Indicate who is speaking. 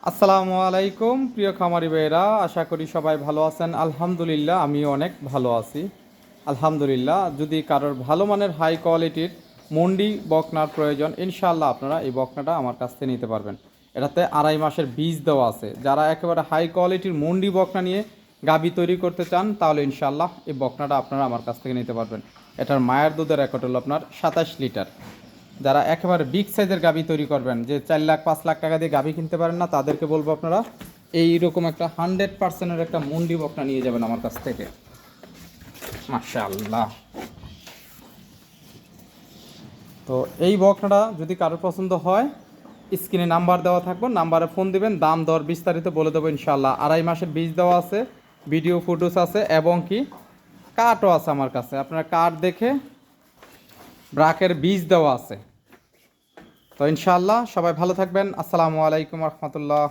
Speaker 1: আসসালামু আলাইকুম প্রিয় খামারি ভাইয়েরা, আশা করি সবাই ভালো আছেন। আলহামদুলিল্লাহ আমি অনেক ভালো আছি। আলহামদুলিল্লাহ, যদি কারোর ভালো মানের হাই কোয়ালিটির মন্ডি বকনার প্রয়োজন, ইনশাআল্লাহ আপনারা এই বকনাটা আমার কাছ থেকে নিতে পারবেন। এটাতে 2.5 মাসের বীজ দেওয়া আছে। যারা একেবারে হাই কোয়ালিটির মন্ডি বকনা নিয়ে গাবি তৈরি করতে চান, তাহলে ইনশাআল্লাহ এই বকনাটা আপনারা আমার কাছ থেকে নিতে পারবেন। এটার মায়ের দুধের রেকর্ড হলো আপনার 27 লিটার। যারা একেবারে বিগ সাইজের গাভি তৈরি করবেন, যে 4 লাখ 5 লাখ টাকা দিয়ে গাভি কিনতে পারেন না, তাদেরকে বলবো আপনারা এইরকম একটা 100%-এর একটা মুন্ডি বকনা নিয়ে যাবেন আমার কাছ থেকে। মাশাআল্লাহ। তো এই বকনাটা যদি কারোর পছন্দ হয়, স্ক্রিনে নাম্বার দেওয়া থাকবে, নাম্বারে ফোন দিবেন, দাম দর বিস্তারিত বলে দেবো ইনশাআল্লাহ। 2.5 মাসের বীজ দেওয়া আছে, ভিডিও ফুটেজ আছে, এবং কি কার্ডও আছে আমার কাছে। আপনারা কার্ড দেখে ব্রাকের বীজ দেওয়া আছে। তো ইনশাআল্লাহ সবাই ভালো থাকবেন। আসসালামু আলাইকুম রহমতুল্লাহ।